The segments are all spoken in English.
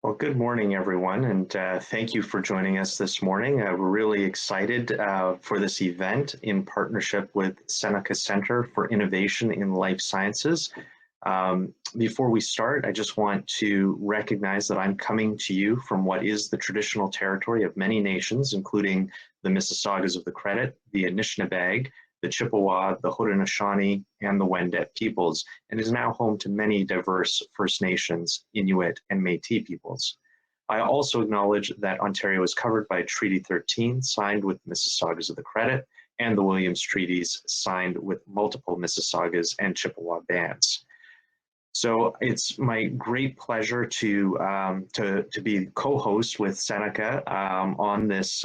Well, good morning, everyone, and thank you for joining us this morning. We're really excited for this event in partnership with Seneca Centre for Innovation in Life Sciences. Before we start, I just want to recognize that I'm coming to you from what is the traditional territory of many nations, including the Mississaugas of the Credit, the Anishinaabe, the Chippewa, the Haudenosaunee, and the Wendat peoples, and is now home to many diverse First Nations, Inuit, and Métis peoples. I also acknowledge that Ontario is covered by Treaty 13, signed with Mississaugas of the Credit, and the Williams Treaties, signed with multiple Mississaugas and Chippewa bands. So it's my great pleasure to be co-host with Seneca on this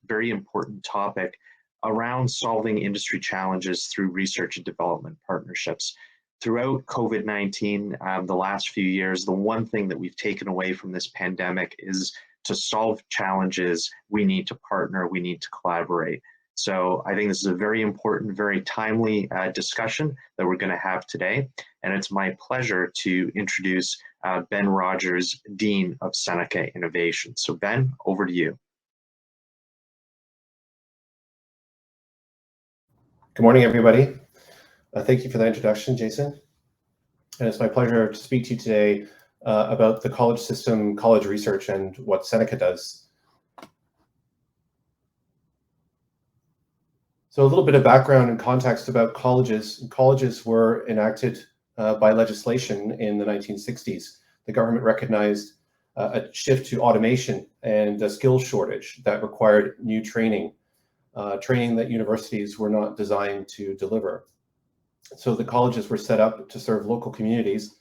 very important topic around solving industry challenges through research and development partnerships. Throughout COVID-19, the last few years, the one thing that we've taken away from this pandemic is to solve challenges, we need to partner, we need to collaborate. So I think this is a very important, very timely discussion that we're going to have today. And it's my pleasure to introduce Ben Rogers, Dean of Seneca Innovation. So Ben, over to you. Good morning, everybody. Thank you for that introduction, Jason. And it's my pleasure to speak to you today about the college system, college research, and what Seneca does. So a little bit of background and context about colleges. Colleges were enacted by legislation in the 1960s. The government recognized a shift to automation and a skills shortage that required new training that universities were not designed to deliver. So the colleges were set up to serve local communities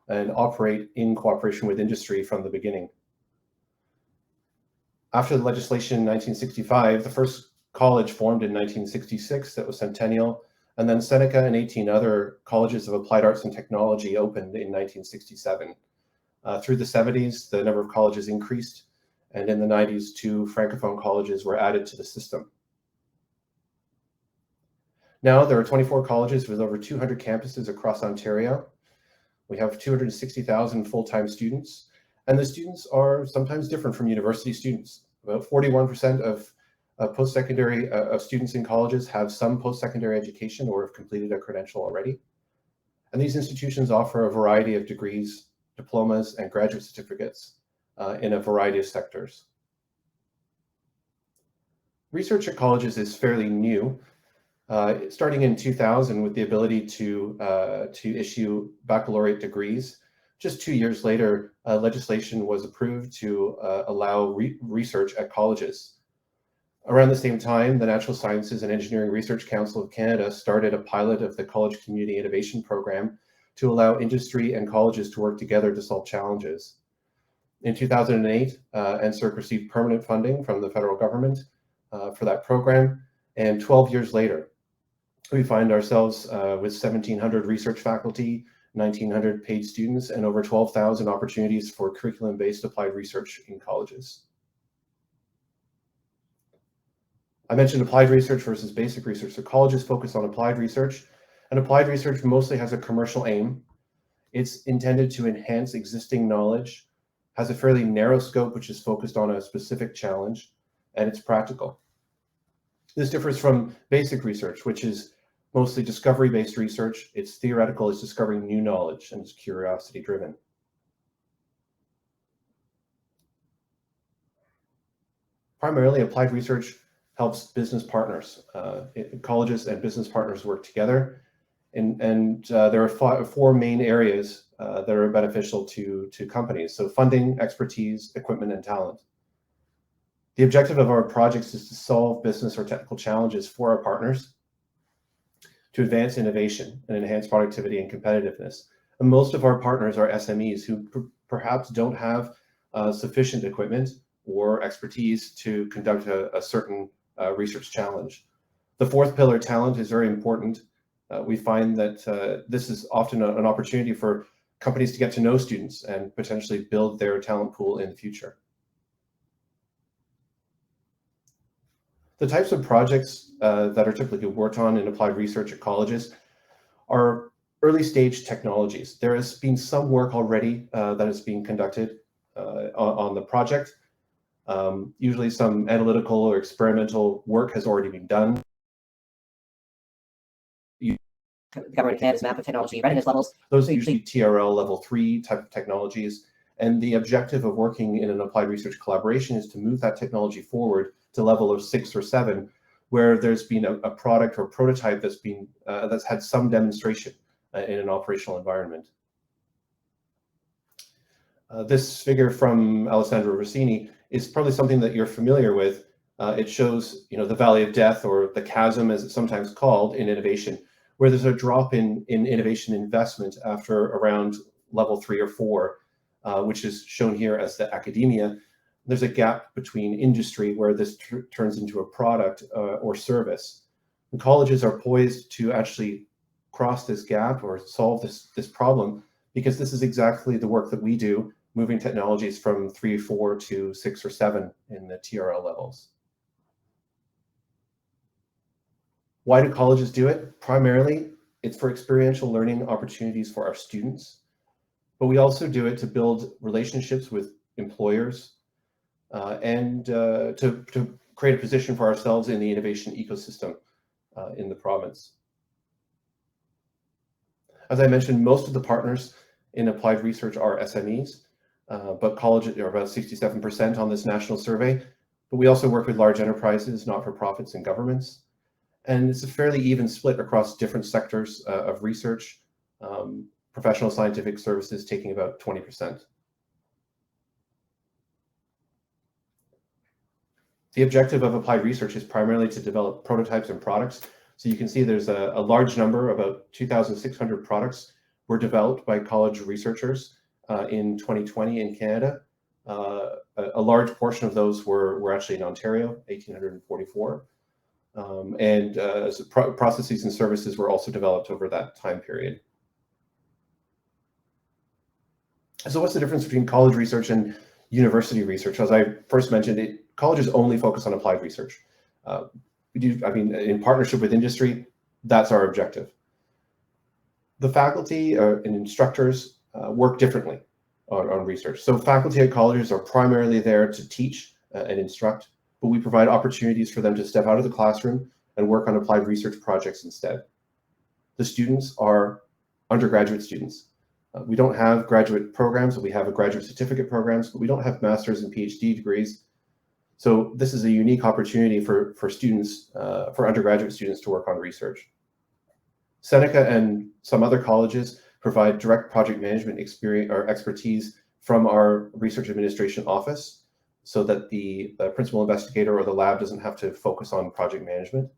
and operate in cooperation with industry from the beginning. After the legislation in 1965, the first college formed in 1966 that was centennial, and then Seneca and 18 other colleges of applied arts and technology opened in 1967. Through the 70s, the number of colleges increased, and in the 90s, 2 Francophone colleges were added to the system. Now there are 24 colleges with over 200 campuses across Ontario. We have 260,000 full-time students, and the students are sometimes different from university students. About 41% of post-secondary students in colleges have some post-secondary education or have completed a credential already. And these institutions offer a variety of degrees, diplomas, and graduate certificates in a variety of sectors. Research at colleges is fairly new. Starting in 2000 with the ability to issue baccalaureate degrees. Just 2 years later, legislation was approved to allow research at colleges. Around the same time, the Natural Sciences and Engineering Research Council of Canada started a pilot of the College Community Innovation Program to allow industry and colleges to work together to solve challenges. In 2008, NSERC received permanent funding from the federal government for that program, and 12 years later, we find ourselves with 1,700 research faculty, 1,900 paid students, and over 12,000 opportunities for curriculum-based applied research in colleges. I mentioned applied research versus basic research. So colleges focus on applied research, and applied research mostly has a commercial aim. It's intended to enhance existing knowledge, has a fairly narrow scope, which is focused on a specific challenge, and it's practical. This differs from basic research, which is mostly discovery-based research. It's theoretical, it's discovering new knowledge, and it's curiosity-driven. Primarily, applied research helps business partners. Colleges and business partners work together, and there are 4 main areas that are beneficial to companies. So funding, expertise, equipment, and talent. The objective of our projects is to solve business or technical challenges for our partners, to advance innovation and enhance productivity and competitiveness. And most of our partners are SMEs who perhaps don't have sufficient equipment or expertise to conduct a certain research challenge. The 4th pillar, talent, is very important. We find that this is often an opportunity for companies to get to know students and potentially build their talent pool in the future. The types of projects that are typically worked on in applied research at colleges are early stage technologies. There has been some work already that is being conducted on the project. Usually some analytical or experimental work has already been done. Government Canada's map of technology readiness levels. Those are usually TRL level 3 type of technologies. And the objective of working in an applied research collaboration is to move that technology forward to level of 6 or 7, where there's been a product or prototype that's had some demonstration in an operational environment. This figure from Alessandro Rossini is probably something that you're familiar with. It shows, the valley of death, or the chasm as it's sometimes called in innovation, where there's a drop in innovation investment after around level 3 or 4, which is shown here as the academia. There's a gap between industry where this turns into a product or service. And colleges are poised to actually cross this gap or solve this problem, because this is exactly the work that we do, moving technologies from 3, 4 to 6 or 7 in the TRL levels. Why do colleges do it? Primarily, it's for experiential learning opportunities for our students, but we also do it to build relationships with employers and to create a position for ourselves in the innovation ecosystem in the province. As I mentioned, most of the partners in applied research are SMEs, but colleges are about 67% on this national survey. But we also work with large enterprises, not-for-profits, and governments. And it's a fairly even split across different sectors of research, professional scientific services taking about 20%. The objective of applied research is primarily to develop prototypes and products. So you can see there's a large number, about 2,600 products were developed by college researchers in 2020 in Canada. A large portion of those were actually in Ontario, 1,844. Processes and services were also developed over that time period. So what's the difference between college research and university research? As I first mentioned, colleges only focus on applied research. In partnership with industry, that's our objective. The faculty and instructors work differently on research. So faculty at colleges are primarily there to teach and instruct, but we provide opportunities for them to step out of the classroom and work on applied research projects instead. The students are undergraduate students. We don't have graduate programs. We have a graduate certificate programs, but we don't have master's and PhD degrees. So this is a unique opportunity for students, for undergraduate students to work on research. Seneca and some other colleges provide direct project management experience or expertise from our research administration office, so that the principal investigator or the lab doesn't have to focus on project management.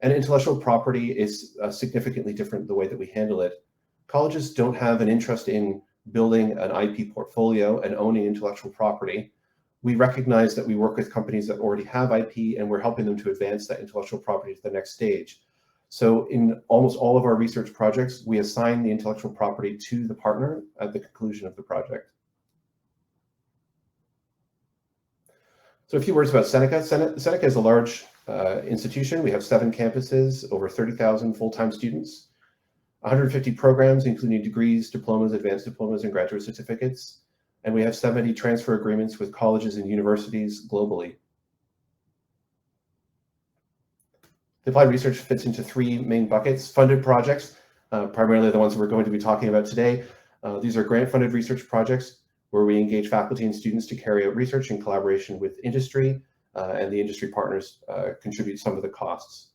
And intellectual property is significantly different the way that we handle it. Colleges don't have an interest in building an IP portfolio and owning intellectual property. We recognize that we work with companies that already have IP, and we're helping them to advance that intellectual property to the next stage. So in almost all of our research projects, we assign the intellectual property to the partner at the conclusion of the project. So a few words about Seneca. Seneca is a large institution. We have 7 campuses, over 30,000 full-time students, 150 programs, including degrees, diplomas, advanced diplomas, and graduate certificates. And we have 70 transfer agreements with colleges and universities globally. The applied research fits into 3 main buckets: funded projects, primarily the ones we're going to be talking about today. These are grant-funded research projects where we engage faculty and students to carry out research in collaboration with industry, and the industry partners contribute some of the costs.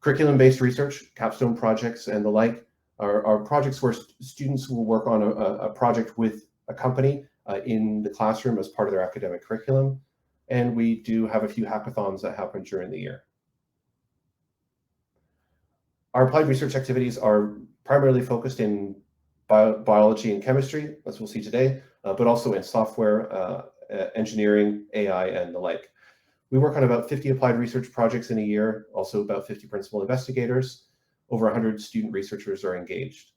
Curriculum-based research, capstone projects, and the like are projects where students will work on a project with a company in the classroom as part of their academic curriculum. And we do have a few hackathons that happen during the year. Our applied research activities are primarily focused in biology and chemistry, as we'll see today, but also in software, engineering, AI, and the like. We work on about 50 applied research projects in a year, also about 50 principal investigators. Over 100 student researchers are engaged.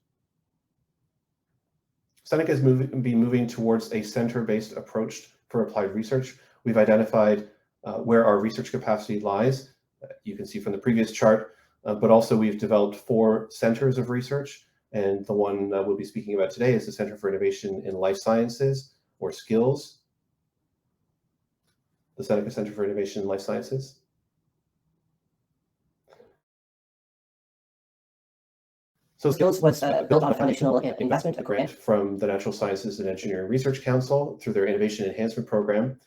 Seneca has been moving towards a center-based approach for applied research. We've identified where our research capacity lies. You can see from the previous chart, but also we've developed 4 centers of research. And the one we'll be speaking about today is the Center for Innovation in Life Sciences, or SCILS, the Seneca Centre for Innovation in Life Sciences. So SCILS was built on a foundational investment, a grant from the Natural Sciences and Engineering Research Council through their Innovation Enhancement Program.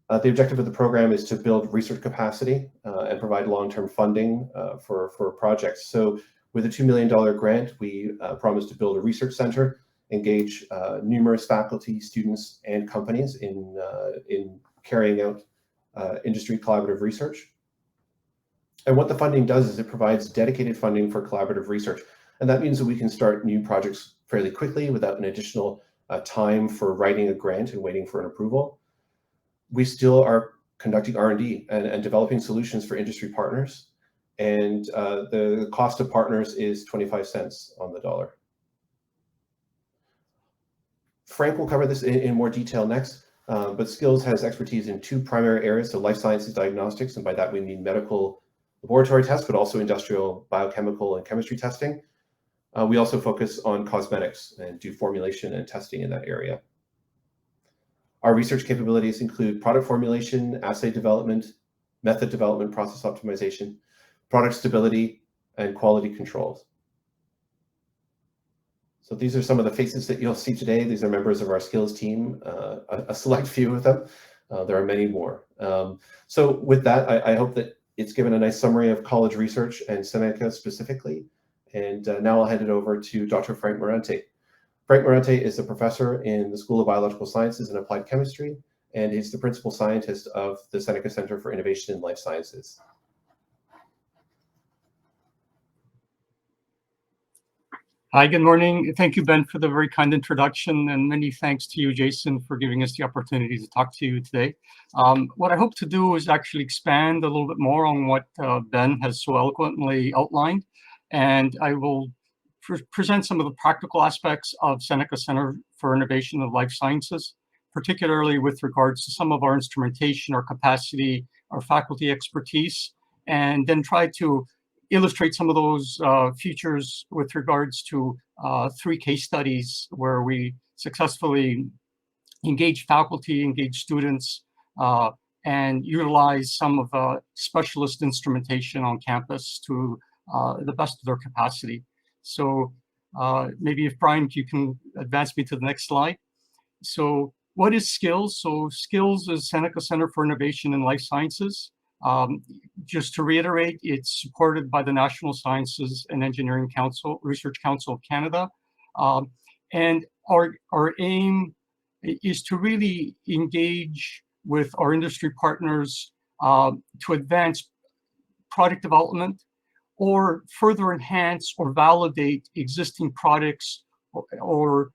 The objective of the program is to build research capacity and provide long-term funding for projects. So with a $2 million grant, we promised to build a research center, engage numerous faculty, students, and companies in carrying out industry collaborative research. And what the funding does is it provides dedicated funding for collaborative research. And that means that we can start new projects fairly quickly without an additional time for writing a grant and waiting for an approval. We still are conducting R&D and developing solutions for industry partners. And the cost of partners is 25 cents on the dollar. Frank will cover this in more detail next, but SCILS has expertise in two primary areas, so life sciences diagnostics, and by that we mean medical laboratory tests, but also industrial biochemical and chemistry testing. We also focus on cosmetics and do formulation and testing in that area. Our research capabilities include product formulation, assay development, method development, process optimization, product stability, and quality controls. So these are some of the faces that you'll see today. These are members of our SCILS team, a select few of them. There are many more. So with that, I hope that it's given a nice summary of college research and Seneca specifically. And now I'll hand it over to Dr. Frank Marante. Frank Marante is a professor in the School of Biological Sciences and Applied Chemistry, and he's the principal scientist of the Seneca Centre for Innovation in Life Sciences. Hi, good morning. Thank you, Ben, for the very kind introduction, and many thanks to you, Jason, for giving us the opportunity to talk to you today. What I hope to do is actually expand a little bit more on what Ben has so eloquently outlined, and I will present some of the practical aspects of Seneca Centre for Innovation of Life Sciences, particularly with regards to some of our instrumentation, our capacity, our faculty expertise, and then try to illustrate some of those features with regards to 3 case studies where we successfully engage faculty, engage students, and utilize some of specialist instrumentation on campus to the best of their capacity. So maybe if Brian, you can advance me to the next slide. So what is SCILS? So SCILS is Seneca Centre for Innovation in Life Sciences. Just to reiterate, it's supported by the National Sciences and Engineering Council, Research Council of Canada. And our aim is to really engage with our industry partners to advance product development or further enhance or validate existing products or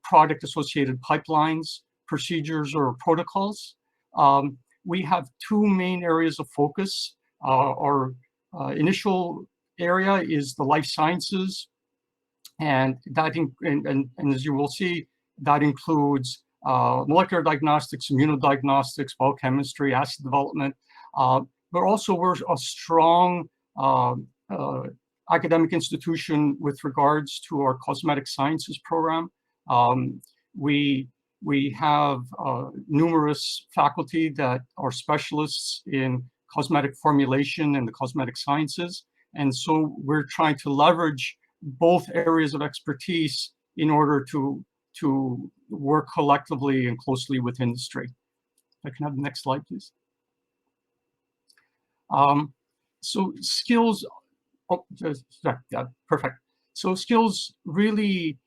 product associated pipelines, procedures, or protocols. We have 2 main areas of focus. Our initial area is the life sciences, and that and as you will see, that includes molecular diagnostics, immunodiagnostics, biochemistry, assay development. But also we're a strong academic institution with regards to our cosmetic sciences program. We have numerous faculty that are specialists in cosmetic formulation and the cosmetic sciences. And so we're trying to leverage both areas of expertise in order to work collectively and closely with industry. If I can have the next slide, please. So SCILS, yeah, perfect. So SCILS really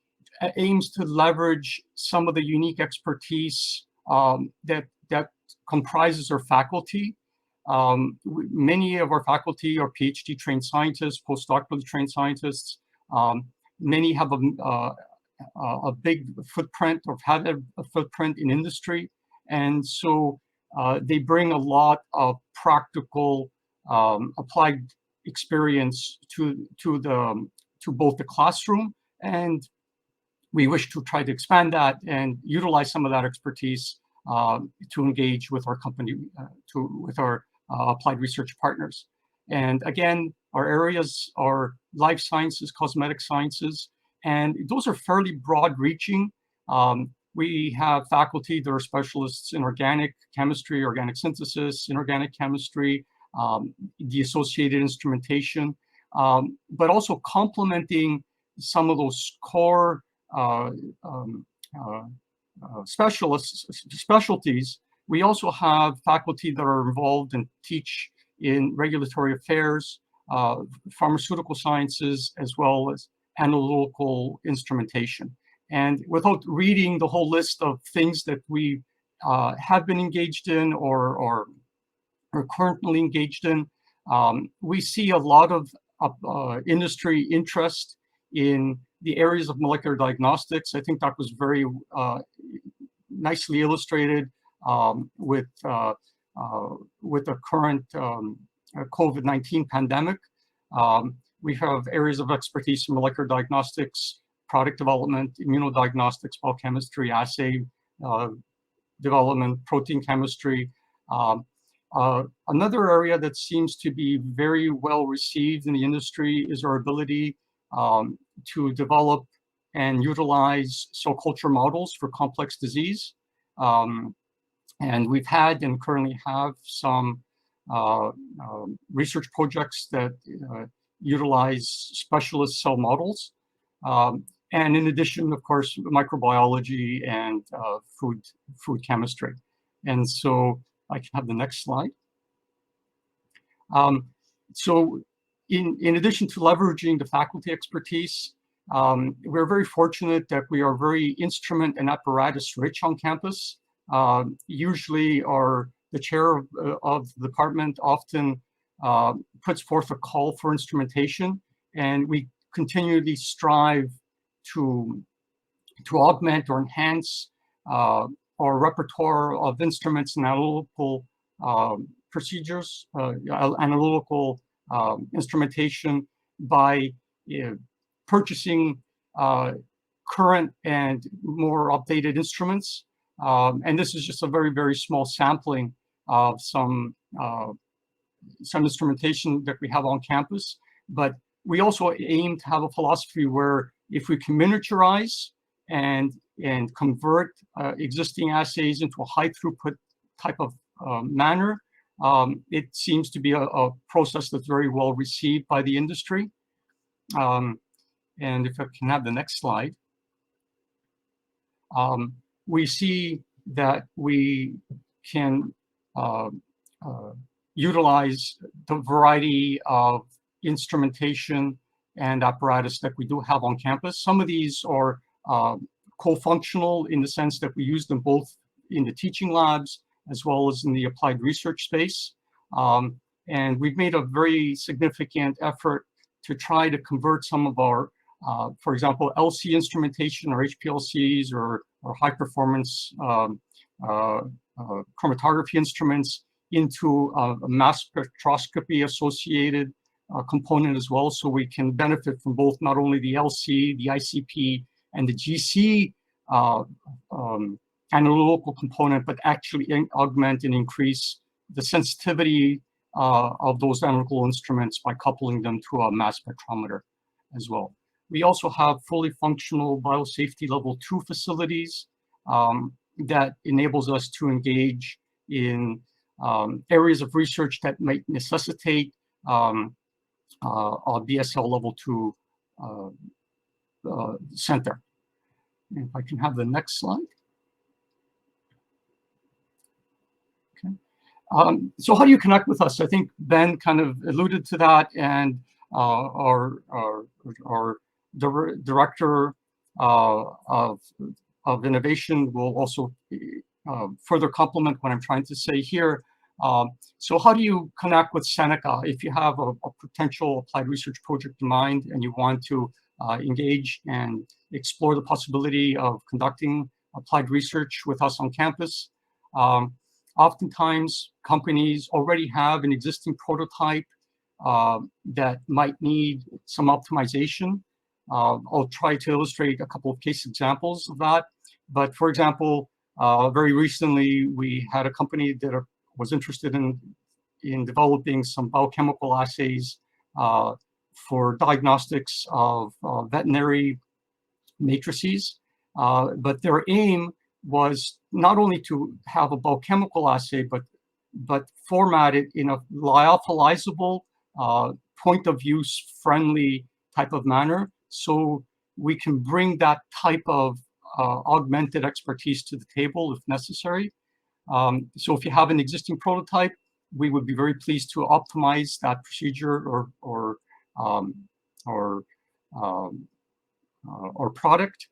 aims to leverage some of the unique expertise that comprises our faculty. Many of our faculty are PhD trained scientists, postdoctorally trained scientists. Many have a big footprint or have a footprint in industry. And so they bring a lot of practical applied experience to both the classroom, and we wish to try to expand that and utilize some of that expertise to engage with our company, with our applied research partners. And again, our areas are life sciences, cosmetic sciences, and those are fairly broad reaching. We have faculty that are specialists in organic chemistry, organic synthesis, inorganic chemistry, the associated instrumentation, but also complementing some of those core specialties. We also have faculty that are involved and teach in regulatory affairs, pharmaceutical sciences, as well as analytical instrumentation. And without reading the whole list of things that we have been engaged in or are currently engaged in, we see a lot of industry interest in the areas of molecular diagnostics. I think that was very nicely illustrated with the current COVID-19 pandemic. We have areas of expertise in molecular diagnostics, product development, immunodiagnostics, biochemistry, assay development, protein chemistry. Another area that seems to be very well received in the industry is our ability to develop and utilize cell culture models for complex disease. And we've had and currently have some research projects that utilize specialist cell models. And in addition, of course, microbiology and food chemistry. And so I can have the next slide. So in addition to leveraging the faculty expertise, we're very fortunate that we are very instrument and apparatus rich on campus. Usually the chair of the department often puts forth a call for instrumentation, and we continually strive to augment or enhance our repertoire of instruments and analytical procedures, analytical instrumentation by purchasing current and more updated instruments. And this is just a very, very small sampling of some instrumentation that we have on campus. But we also aim to have a philosophy where if we can miniaturize and convert existing assays into a high throughput type of manner, it seems to be a process that's very well received by the industry. And if I can have the next slide. We see that we can utilize the variety of instrumentation and apparatus that we do have on campus. Some of these are co-functional in the sense that we use them both in the teaching labs as well as in the applied research space. And we've made a very significant effort to try to convert some of our, for example, LC instrumentation or HPLCs or high performance chromatography instruments into a mass spectroscopy associated component as well, so we can benefit from both not only the LC, the ICP, and the GC analytical component, but actually augment and increase the sensitivity of those analytical instruments by coupling them to a mass spectrometer as well. We also have fully functional biosafety level 2 facilities that enables us to engage in areas of research that might necessitate a BSL level 2 center. If I can have the next slide. Okay. So how do you connect with us? I think Ben kind of alluded to that, and our director of innovation will also further complement what I'm trying to say here. So how do you connect with Seneca? If you have a potential applied research project in mind and you want to engage and explore the possibility of conducting applied research with us on campus, oftentimes companies already have an existing prototype that might need some optimization. I'll try to illustrate a couple of case examples of that. But for example, very recently, we had a company that was interested in developing some biochemical assays for diagnostics of veterinary matrices. But their aim was not only to have a biochemical assay, but format it in a lyophilizable, point of use friendly type of manner, so we can bring that type of augmented expertise to the table if necessary. So if you have an existing prototype, we would be very pleased to optimize that procedure or product.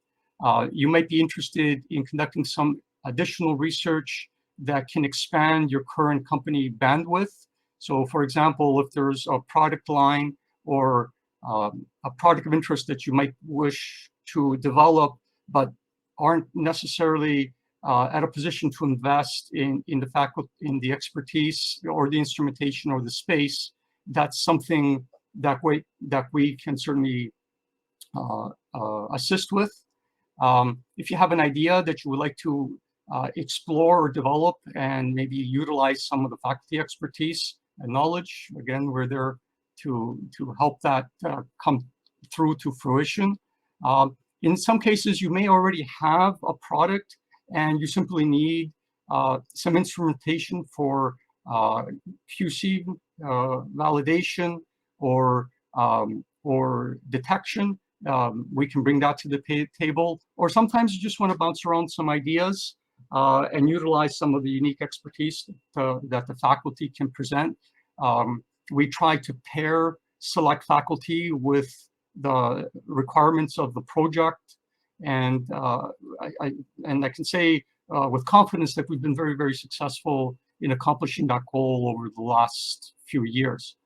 You might be interested in conducting some additional research that can expand your current company bandwidth. So for example, if there's a product line or a product of interest that you might wish to develop, but aren't necessarily at a position to invest in the expertise or the instrumentation or the space, that's something that we can certainly assist with. If you have an idea that you would like to explore or develop and maybe utilize some of the faculty expertise and knowledge, again, we're there to help that come through to fruition. In some cases, you may already have a product and you simply need some instrumentation for QC validation or detection. We can bring that to the table. Or sometimes you just want to bounce around some ideas and utilize some of the unique expertise that the faculty can present. We try to pair select faculty with the requirements of the project. And I can say with confidence that we've been very, very successful in accomplishing that goal over the last few years.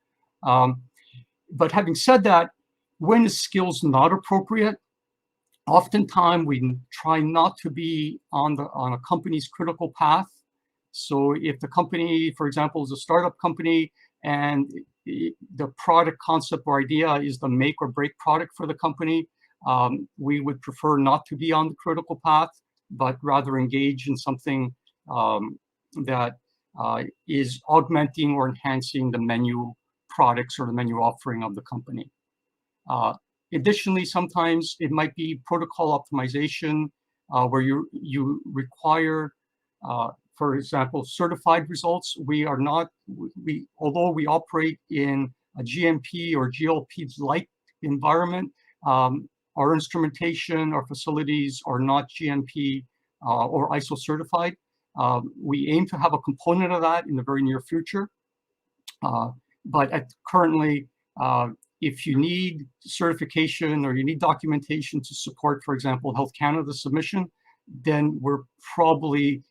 But having said that, when is SCILS not appropriate? Oftentimes we try not to be on a company's critical path. So if the company, for example, is a startup company and the product concept or idea is the make or break product for the company, we would prefer not to be on the critical path, but rather engage in something that is augmenting or enhancing the menu products or the menu offering of the company. Additionally, sometimes it might be protocol optimization where you require, for example, certified results. Although we operate in a GMP or GLP-like environment, our instrumentation, our facilities are not GMP or ISO certified. We aim to have a component of that in the very near future. But currently, if you need certification or you need documentation to support, for example, Health Canada submission, then we're probably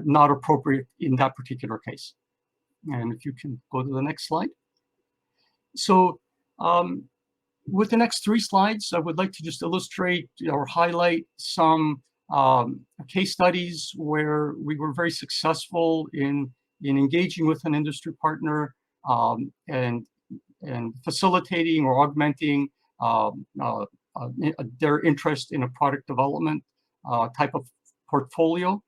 not appropriate in that particular case. And if you can go to the next slide. So with the next 3 slides, I would like to just illustrate or highlight some case studies where we were very successful in engaging with an industry partner and facilitating or augmenting their interest in a product development type of portfolio.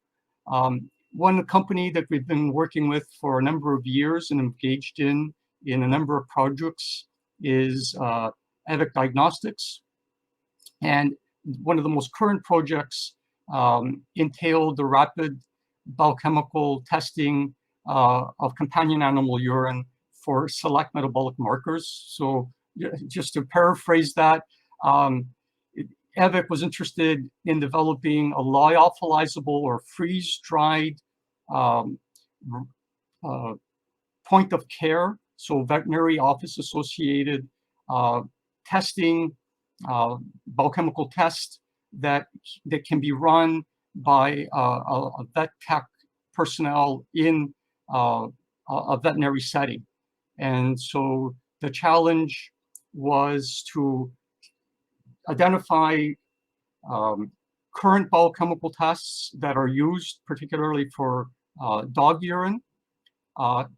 One company that we've been working with for a number of years and engaged in a number of projects is Diagnostics. And one of the most current projects entailed the rapid biochemical testing of companion animal urine for select metabolic markers. So just to paraphrase that, EVIC was interested in developing a lyophilizable or freeze-dried point of care, so veterinary office associated testing, biochemical test that can be run by a vet tech personnel in a veterinary setting. And so the challenge was to identify current biochemical tests that are used particularly for dog urine,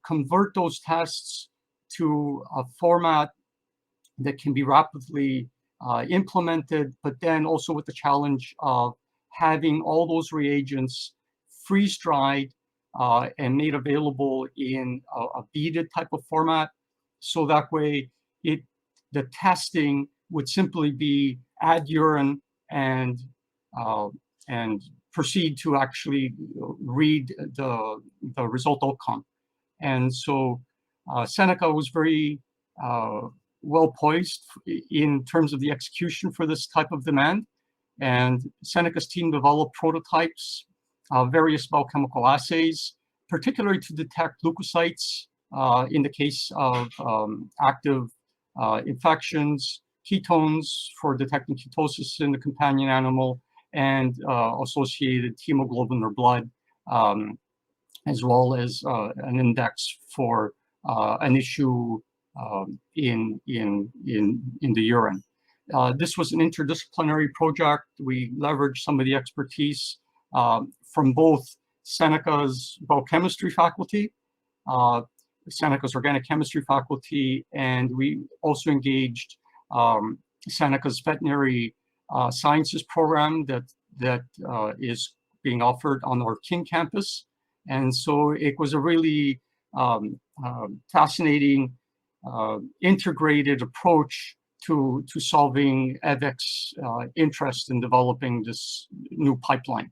convert those tests to a format that can be rapidly implemented, but then also with the challenge of having all those reagents freeze-dried and made available in a beaded type of format. So that way, the testing would simply be add urine and proceed to actually read the result outcome. And so Seneca was very well poised in terms of the execution for this type of demand. And Seneca's team developed prototypes, various biochemical assays, particularly to detect leukocytes in the case of active infections, ketones for detecting ketosis in the companion animal, and associated hemoglobin or blood, as well as an index for an issue in the urine. This was an interdisciplinary project. We leveraged some of the expertise from both Seneca's biochemistry faculty, Seneca's organic chemistry faculty, and we also engaged Seneca's veterinary sciences program that is being offered on our King campus. And so it was a really fascinating integrated approach to solving EVIC's interest in developing this new pipeline.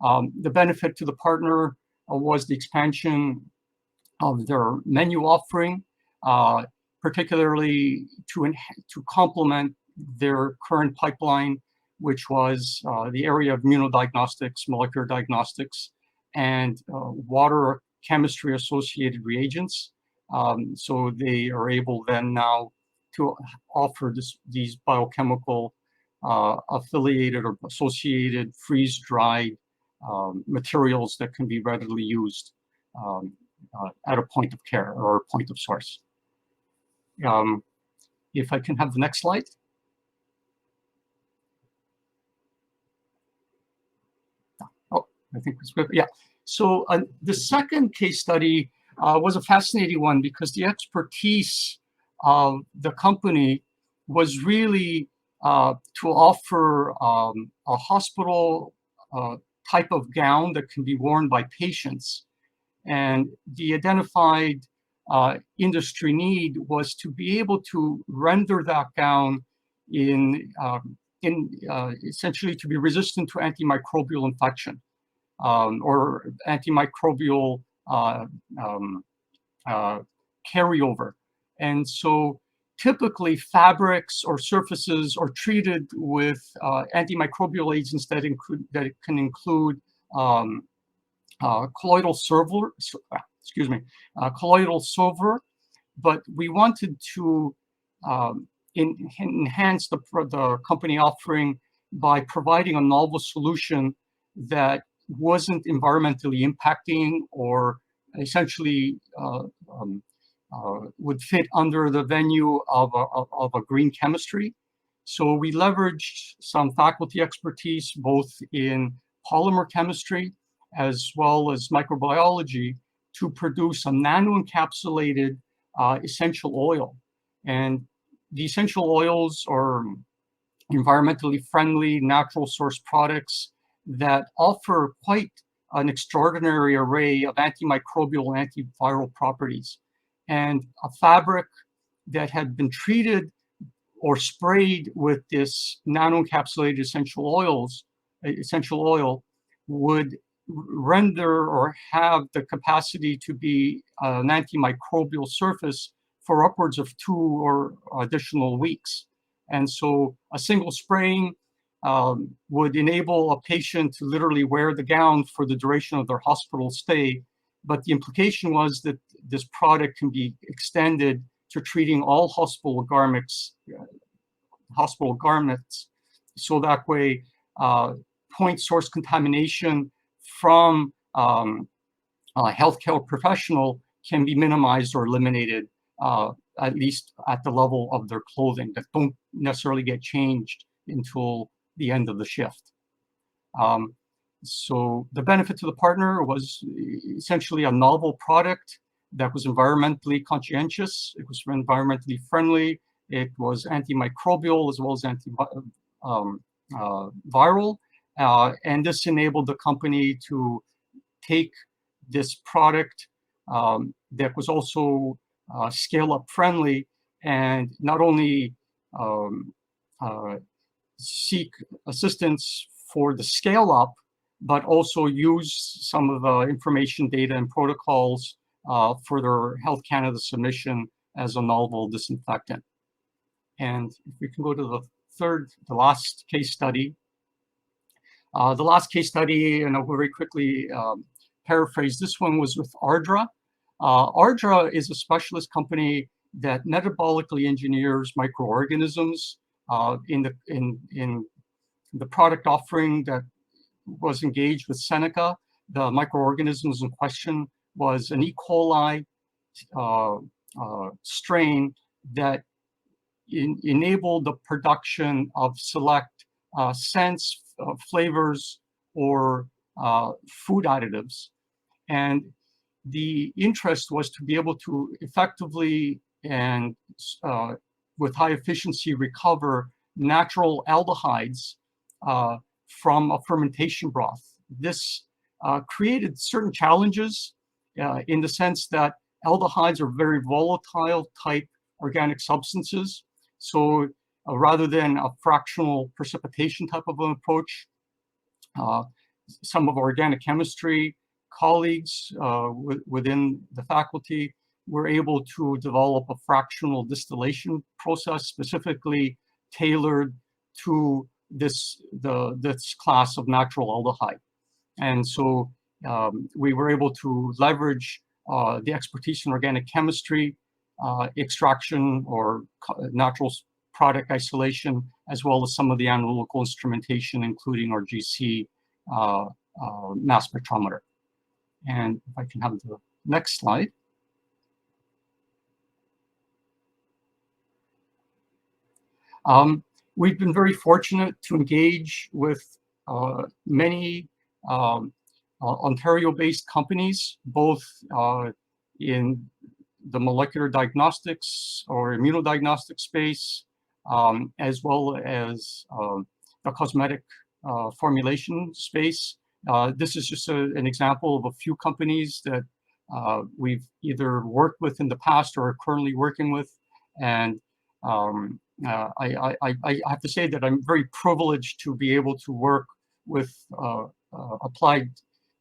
The benefit to the partner was the expansion of their menu offering, particularly to complement their current pipeline, which was the area of immunodiagnostics, molecular diagnostics, and water chemistry associated reagents. So they are able then now to offer these biochemical affiliated or associated freeze-dried materials that can be readily used at a point of care or a point of source. If I can have the next slide. Oh, I think it's good. Yeah. So the second case study was a fascinating one because the expertise of the company was really to offer a hospital type of gown that can be worn by patients. And the identified industry need was to be able to render that gown essentially to be resistant to antimicrobial infection or antimicrobial carryover. And so typically fabrics or surfaces are treated with antimicrobial agents that can include colloidal silver, colloidal silver, but we wanted to enhance the company offering by providing a novel solution that wasn't environmentally impacting or essentially would fit under the venue of a green chemistry. So we leveraged some faculty expertise both in polymer chemistry as well as microbiology to produce a nano-encapsulated essential oil. And the essential oils are environmentally friendly, natural source products that offer quite an extraordinary array of antimicrobial, antiviral properties. And a fabric that had been treated or sprayed with this nano-encapsulated essential oil would render or have the capacity to be an antimicrobial surface for upwards of 2 or additional weeks. And so a single spraying would enable a patient to literally wear the gown for the duration of their hospital stay. But the implication was that this product can be extended to treating all hospital garments. So that way, point source contamination from a healthcare professional can be minimized or eliminated, at least at the level of their clothing that don't necessarily get changed until the end of the shift. So the benefit to the partner was essentially a novel product that was environmentally conscientious. It was environmentally friendly. It was antimicrobial as well as viral. And this enabled the company to take this product that was also scale-up friendly and not only seek assistance for the scale-up, but also use some of the information, data, and protocols for their Health Canada submission as a novel disinfectant. And if we can go to the last case study. The last case study, and I'll very quickly paraphrase, this one was with Ardra. Ardra is a specialist company that metabolically engineers microorganisms. In the product offering that was engaged with Seneca, the microorganisms in question was an E. coli strain that enabled the production of select scents, flavors, or food additives. And the interest was to be able to effectively and with high efficiency recover natural aldehydes from a fermentation broth. This created certain challenges in the sense that aldehydes are very volatile type organic substances. So rather than a fractional precipitation type of an approach, some of our organic chemistry colleagues within the faculty were able to develop a fractional distillation process specifically tailored to this class of natural aldehyde. And so we were able to leverage the expertise in organic chemistry, extraction or natural product isolation, as well as some of the analytical instrumentation, including our GC mass spectrometer. And if I can have the next slide. We've been very fortunate to engage with many Ontario-based companies, both in the molecular diagnostics or immunodiagnostic space, as well as the cosmetic formulation space. This is just an example of a few companies that we've either worked with in the past or are currently working with. And I have to say that I'm very privileged to be able to work with applied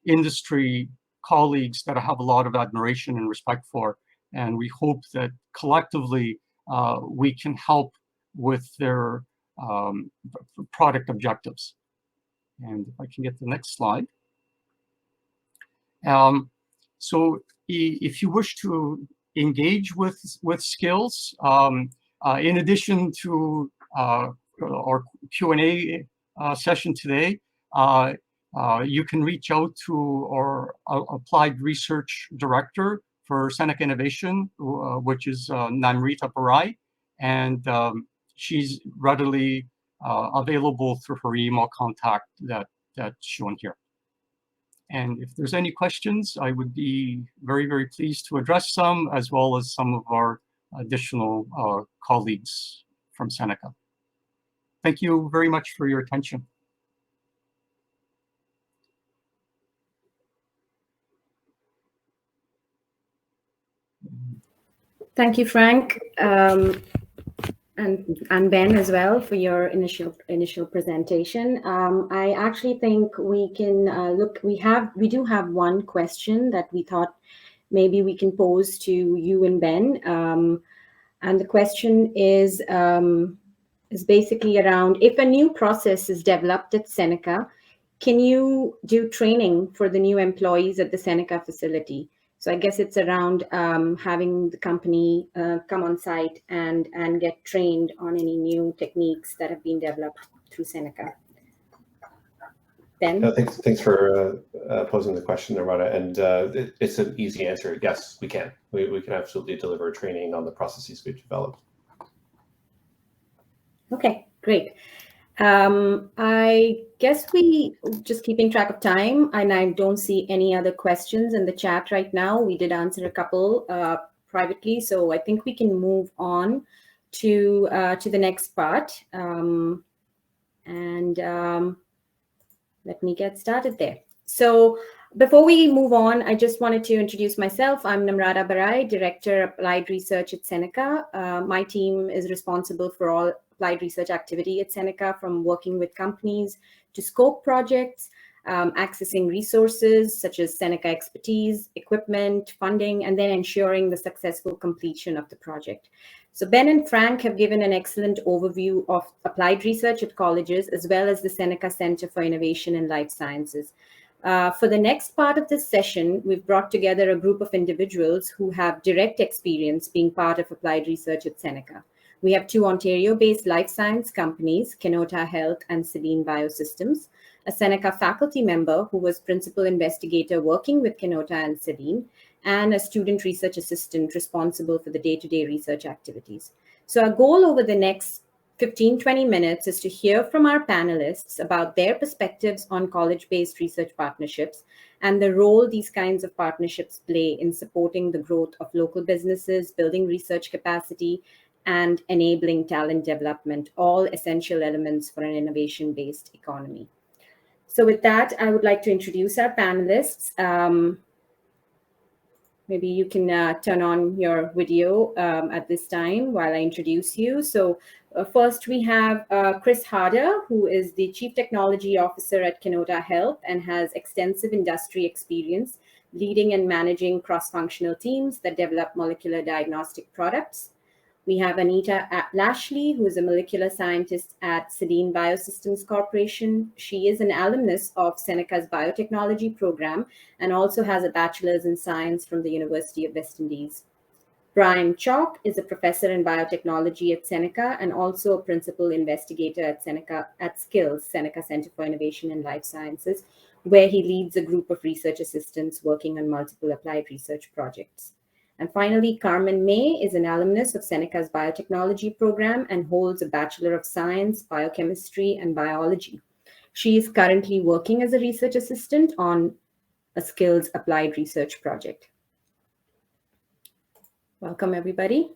industry colleagues that I have a lot of admiration and respect for. And we hope that collectively we can help with their product objectives. And if I can get the next slide. So if you wish to engage with SCILS, in addition to our Q&A session today, you can reach out to our applied research director for Seneca Innovation, which is Namrita Barai, and she's readily available through her email contact that's shown here. And if there's any questions, I would be very, very pleased to address some, as well as some of our additional colleagues from Seneca. Thank you very much for your attention. Thank you, Frank, and Ben as well for your initial presentation. I actually think we can look. We do have one question that we thought maybe we can pose to you and Ben, and the question is basically around, if a new process is developed at Seneca, can you do training for the new employees at the Seneca facility? So I guess it's around having the company come on site and get trained on any new techniques that have been developed through Seneca. Ben? Thanks for posing the question, Marante. And it's an easy answer. Yes, we can. We can absolutely deliver training on the processes we've developed. Okay, great. I guess we just keeping track of time, and I don't see any other questions in the chat right now. We did answer a couple privately, so I think we can move on to the next part. Let me get started there. So before we move on, I just wanted to introduce myself. I'm Namrata Barai, Director of Applied Research at Seneca. My team is responsible for all applied research activity at Seneca, from working with companies to scope projects, accessing resources such as Seneca expertise, equipment, funding, and then ensuring the successful completion of the project. So Ben and Frank have given an excellent overview of applied research at colleges, as well as the Seneca Centre for Innovation in Life Sciences. For the next part of this session, we've brought together a group of individuals who have direct experience being part of applied research at Seneca. We have two Ontario-based life science companies, Kenota Health and Celine Biosystems, a Seneca faculty member who was principal investigator working with Kenota and Celine, and a student research assistant responsible for the day-to-day research activities. So our goal over the next 15-20 minutes is to hear from our panelists about their perspectives on college-based research partnerships and the role these kinds of partnerships play in supporting the growth of local businesses, building research capacity, and enabling talent development, all essential elements for an innovation-based economy. So with that, I would like to introduce our panelists. Maybe you can turn on your video at this time while I introduce you. So first we have Chris Harder, who is the Chief Technology Officer at Kenota Health and has extensive industry experience leading and managing cross-functional teams that develop molecular diagnostic products. We have Anita Lashley, who is a molecular scientist at Celine Biosystems Corporation. She is an alumnus of Seneca's biotechnology program and also has a bachelor's in science from the University of West Indies. Brian Chalk is a professor in biotechnology at Seneca and also a principal investigator at SCILS, Seneca Centre for Innovation in Life Sciences, where he leads a group of research assistants working on multiple applied research projects. And finally, Carmen May is an alumnus of Seneca's biotechnology program and holds a Bachelor of Science, Biochemistry, and Biology. She is currently working as a research assistant on a SCILS applied research project. Welcome, everybody.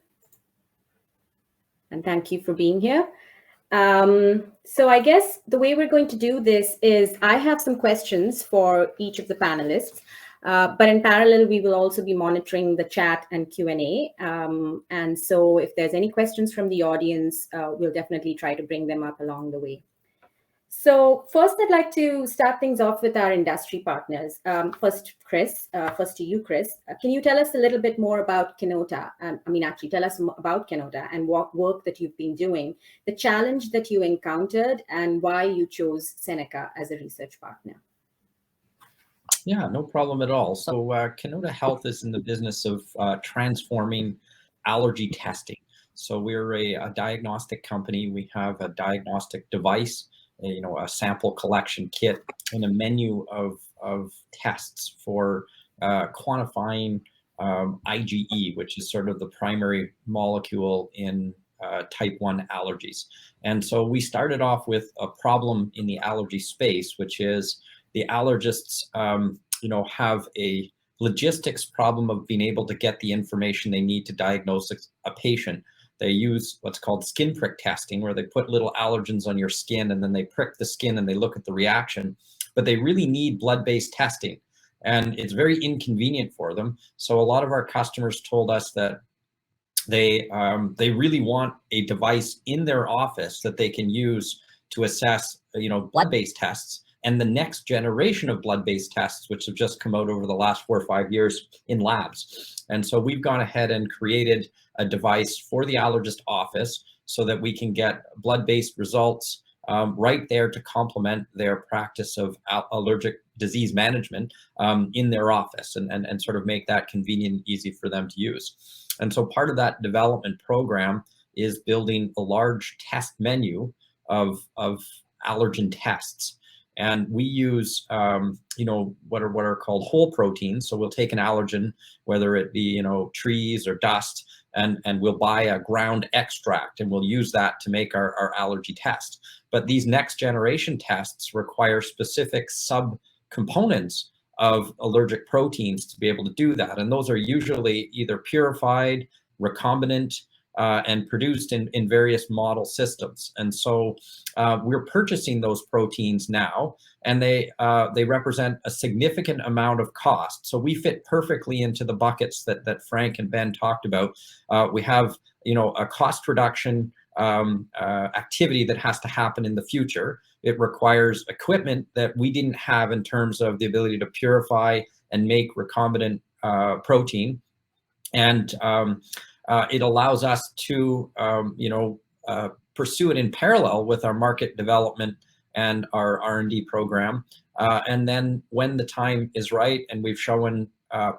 And thank you for being here. So I guess the way we're going to do this is I have some questions for each of the panelists. But in parallel, we will also be monitoring the chat and Q&A. And so if there's any questions from the audience, we'll definitely try to bring them up along the way. So first, I'd like to start things off with our industry partners. First to you, Chris. Can you tell us a little bit more about Kenota? Actually, tell us about Kenota and what work that you've been doing, the challenge that you encountered, and why you chose Seneca as a research partner. Yeah, no problem at all. So Kenota Health is in the business of transforming allergy testing. So we're a diagnostic company. We have a diagnostic device, a sample collection kit, and a menu of tests for quantifying IgE, which is sort of the primary molecule in type 1 allergies. And so we started off with a problem in the allergy space, which is the allergists, have a logistics problem of being able to get the information they need to diagnose a patient. They use what's called skin prick testing, where they put little allergens on your skin and then they prick the skin and they look at the reaction. But they really need blood-based testing, and it's very inconvenient for them. So a lot of our customers told us that they really want a device in their office that they can use to assess, blood-based tests. And the next generation of blood-based tests, which have just come out over the last 4 or 5 years in labs. And so we've gone ahead and created a device for the allergist office so that we can get blood-based results right there to complement their practice of allergic disease management in their office and sort of make that convenient and easy for them to use. And so part of that development program is building a large test menu of allergen tests. And we use, what are called whole proteins. So we'll take an allergen, whether it be, trees or dust, and we'll buy a ground extract, and we'll use that to make our allergy test. But these next generation tests require specific subcomponents of allergic proteins to be able to do that. And those are usually either purified, recombinant, and produced in various model systems. And so we're purchasing those proteins now, and they represent a significant amount of cost. So we fit perfectly into the buckets that Frank and Ben talked about. We have, a cost reduction activity that has to happen in the future. It requires equipment that we didn't have in terms of the ability to purify and make recombinant protein. And it allows us to, pursue it in parallel with our market development and our R&D program. And then when the time is right and we've shown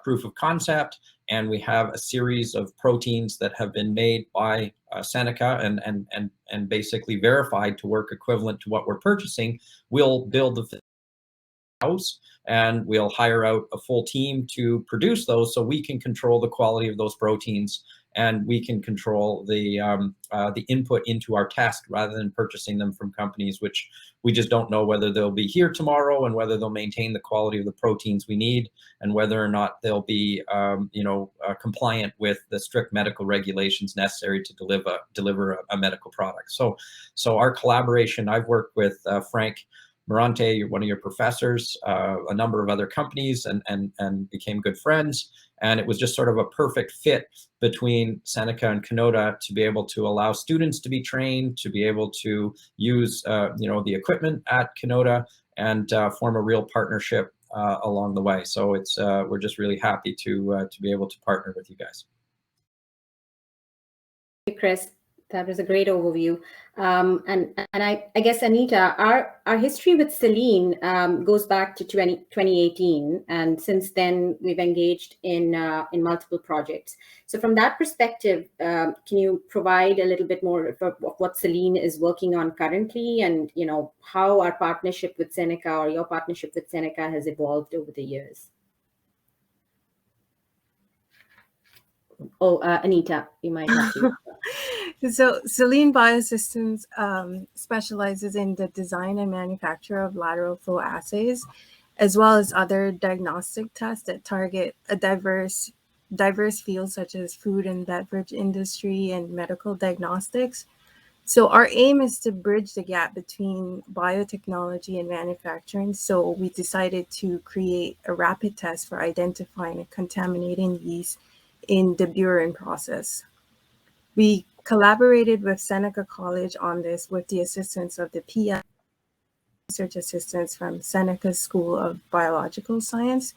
proof of concept and we have a series of proteins that have been made by Seneca and basically verified to work equivalent to what we're purchasing, we'll build the house and we'll hire out a full team to produce those so we can control the quality of those proteins and we can control the input into our test rather than purchasing them from companies which we just don't know whether they'll be here tomorrow and whether they'll maintain the quality of the proteins we need and whether or not they'll be compliant with the strict medical regulations necessary to deliver a medical product. So our collaboration, I've worked with Frank Marante, one of your professors, a number of other companies, and became good friends. And it was just sort of a perfect fit between Seneca and Canota to be able to allow students to be trained, to be able to use the equipment at Canota and form a real partnership along the way. So it's we're just really happy to be able to partner with you guys. Chris, that was a great overview. And I guess, Anita, our history with Celine goes back to 2018. And since then, we've engaged in multiple projects. So from that perspective, can you provide a little bit more of what Celine is working on currently and, how our partnership with Seneca or your partnership with Seneca has evolved over the years? Oh, Anita, you might have to. So Celine Biosystems specializes in the design and manufacture of lateral flow assays, as well as other diagnostic tests that target a diverse fields such as food and beverage industry and medical diagnostics. So our aim is to bridge the gap between biotechnology and manufacturing. So we decided to create a rapid test for identifying a contaminating yeast in the Burin process. We collaborated with Seneca College on this with the assistance of the PI research assistants from Seneca School of Biological Science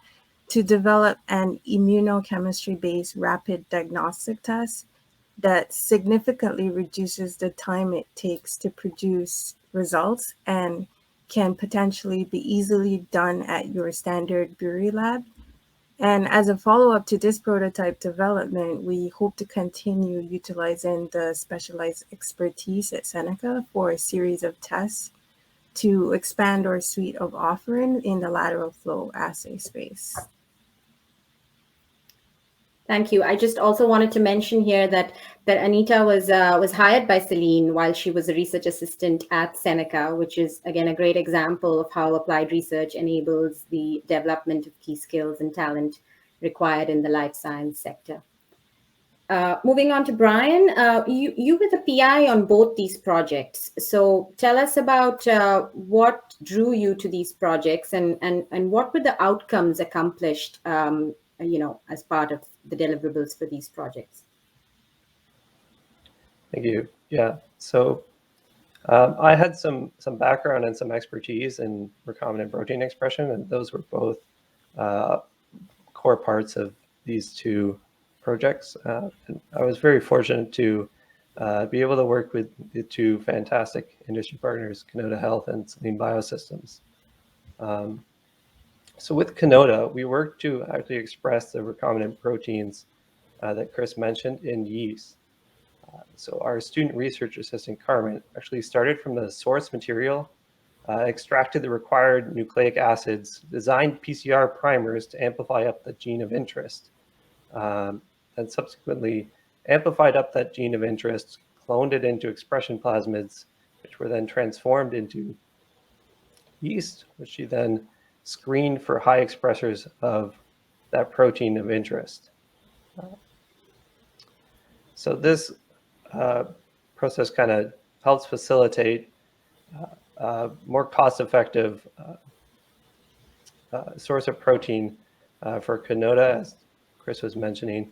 to develop an immunochemistry-based rapid diagnostic test that significantly reduces the time it takes to produce results and can potentially be easily done at your standard Burin lab. And as a follow-up to this prototype development, we hope to continue utilizing the specialized expertise at Seneca for a series of tests to expand our suite of offering in the lateral flow assay space. Thank you. I just also wanted to mention here that Anita was hired by Celine while she was a research assistant at Seneca, which is, again, a great example of how applied research enables the development of key skills and talent required in the life science sector. Moving on to Brian, you were the PI on both these projects. So tell us about what drew you to these projects and what were the outcomes accomplished as part of the deliverables for these projects. Thank you. Yeah, so I had some background and some expertise in recombinant protein expression, and those were both core parts of these two projects. And I was very fortunate to be able to work with the two fantastic industry partners, Canota Health and Celine Biosystems. So with Canota, we worked to actually express the recombinant proteins that Chris mentioned in yeast. So our student research assistant, Carmen, actually started from the source material, extracted the required nucleic acids, designed PCR primers to amplify up the gene of interest, and subsequently amplified up that gene of interest, cloned it into expression plasmids, which were then transformed into yeast, which she then screened for high expressors of that protein of interest. So this process kind of helps facilitate more cost-effective source of protein for Canota, as Chris was mentioning.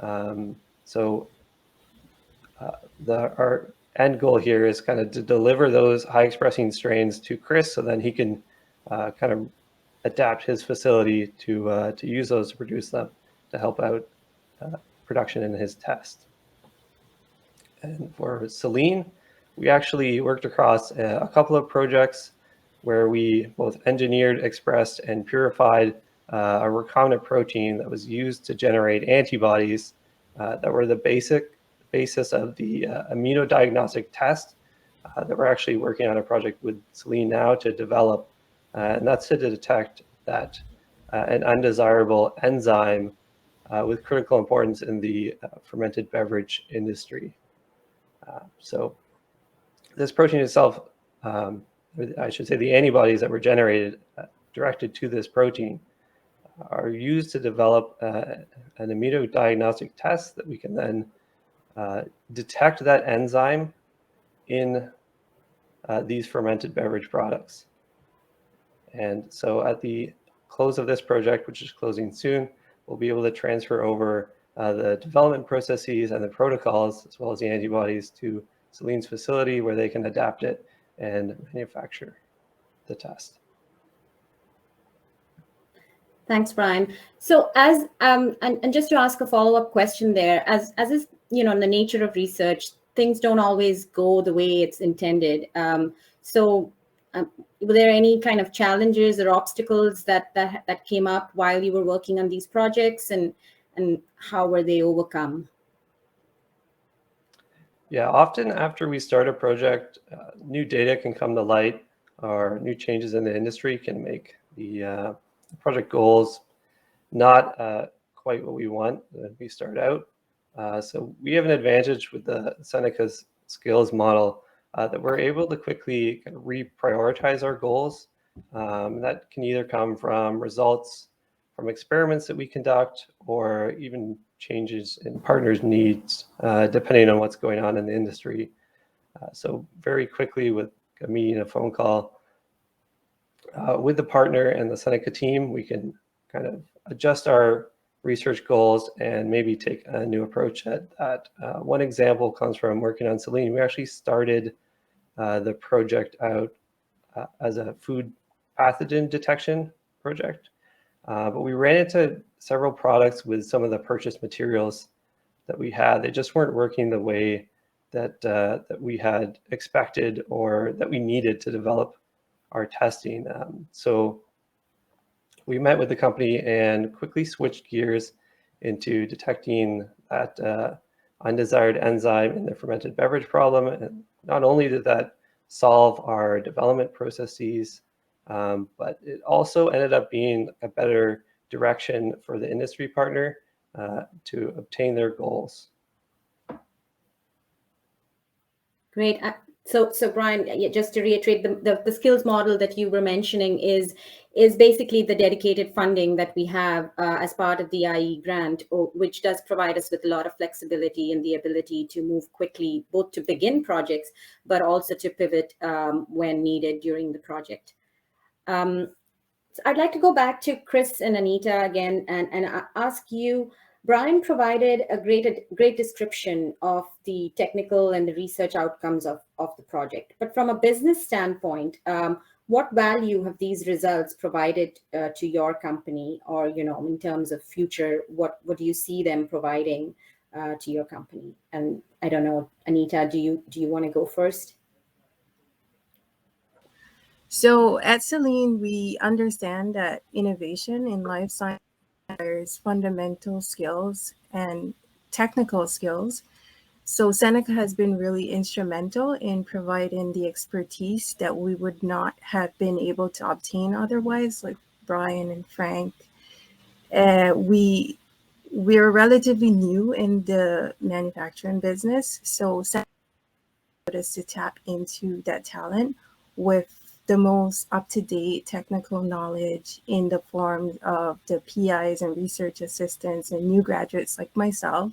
Our end goal here is kind of to deliver those high expressing strains to Chris, so then he can kind of adapt his facility to use those to produce them to help out production in his test. And for Celine, we actually worked across a couple of projects where we both engineered, expressed, and purified a recombinant protein that was used to generate antibodies that were the basis of the immunodiagnostic test that we're actually working on a project with Celine now to develop, and that's to detect that an undesirable enzyme with critical importance in the fermented beverage industry. So this protein itself, I should say the antibodies that were generated directed to this protein are used to develop an immunodiagnostic test that we can then detect that enzyme in these fermented beverage products. And so at the close of this project, which is closing soon, we'll be able to transfer over the development processes and the protocols, as well as the antibodies, to Celine's facility where they can adapt it and manufacture the test. Thanks, Brian. So as and just to ask a follow-up question there, as is, you know, in the nature of research, things don't always go the way it's intended. Were there any kind of challenges or obstacles that came up while you were working on these projects, and how were they overcome? Yeah, often after we start a project, new data can come to light, or new changes in the industry can make the project goals not quite what we want when we start out. So we have an advantage with the Seneca's SCILS model that we're able to quickly kind of reprioritize our goals. That can either come from results from experiments that we conduct, or even changes in partners' needs, depending on what's going on in the industry. So very quickly, with a meeting, a phone call with the partner and the Seneca team, we can kind of adjust our research goals and maybe take a new approach at that. One example comes from working on Celine. We actually started the project out as a food pathogen detection project, but we ran into several products with some of the purchased materials that we had. They just weren't working the way that that we had expected or that we needed to develop our testing. So we met with the company and quickly switched gears into detecting that undesired enzyme in the fermented beverage problem. And not only did that solve our development processes, but it also ended up being a better direction for the industry partner to obtain their goals. Great. So Brian, just to reiterate, the SCILS model that you were mentioning is basically the dedicated funding that we have as part of the IE grant, which does provide us with a lot of flexibility and the ability to move quickly, both to begin projects, but also to pivot when needed during the project. So I'd like to go back to Chris and Anita again and ask you, Brian provided a great description of the technical and the research outcomes of the project. But from a business standpoint, what value have these results provided to your company, or, you know, in terms of future, what do you see them providing to your company? And I don't know, Anita, do you want to go first? So at Celine, we understand that innovation in life science requires fundamental skills and technical skills. So Seneca has been really instrumental in providing the expertise that we would not have been able to obtain otherwise, like Brian and Frank. We're relatively new in the manufacturing business, so Seneca allowed us to tap into that talent with the most up-to-date technical knowledge in the form of the PIs and research assistants and new graduates like myself.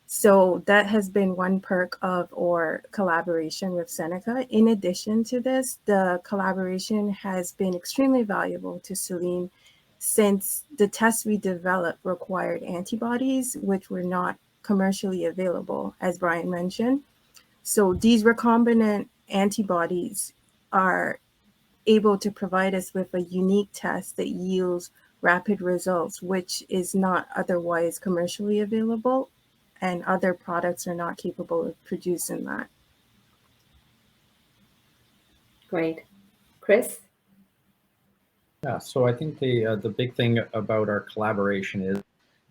So that has been one perk of our collaboration with Seneca. In addition to this, the collaboration has been extremely valuable to Celine, since the tests we developed required antibodies, which were not commercially available, as Brian mentioned. So these recombinant antibodies are able to provide us with a unique test that yields rapid results, which is not otherwise commercially available, and other products are not capable of producing that. Great. Chris? Yeah, so I think the big thing about our collaboration is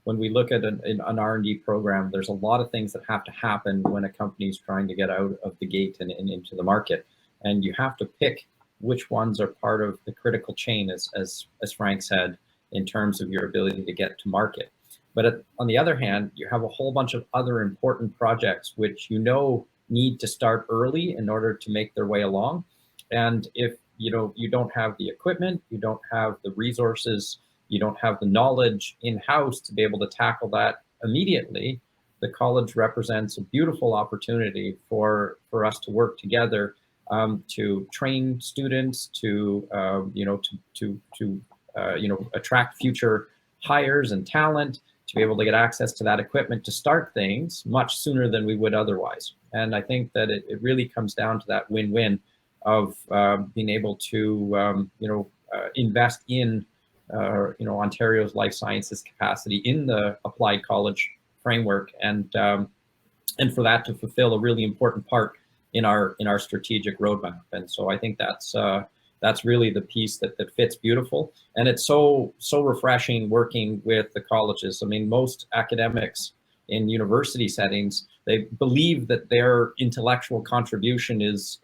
when we look at an R&D program, there's a lot of things that have to happen when a company is trying to get out of the gate and into the market. And you have to pick which ones are part of the critical chain, as Frank said, in terms of your ability to get to market. But on the other hand, you have a whole bunch of other important projects which need to start early in order to make their way along. And if you don't have the equipment, you don't have the resources, you don't have the knowledge in-house to be able to tackle that immediately, the college represents a beautiful opportunity for us to work together to train students, to attract future hires and talent, to be able to get access to that equipment to start things much sooner than we would otherwise. And I think that it really comes down to that win-win of being able to invest in Ontario's life sciences capacity in the applied college framework, and for that to fulfill a really important part in our strategic roadmap. And so I think that's really the piece that fits beautiful, and it's so refreshing working with the colleges. I mean, most academics in university settings, they believe that their intellectual contribution is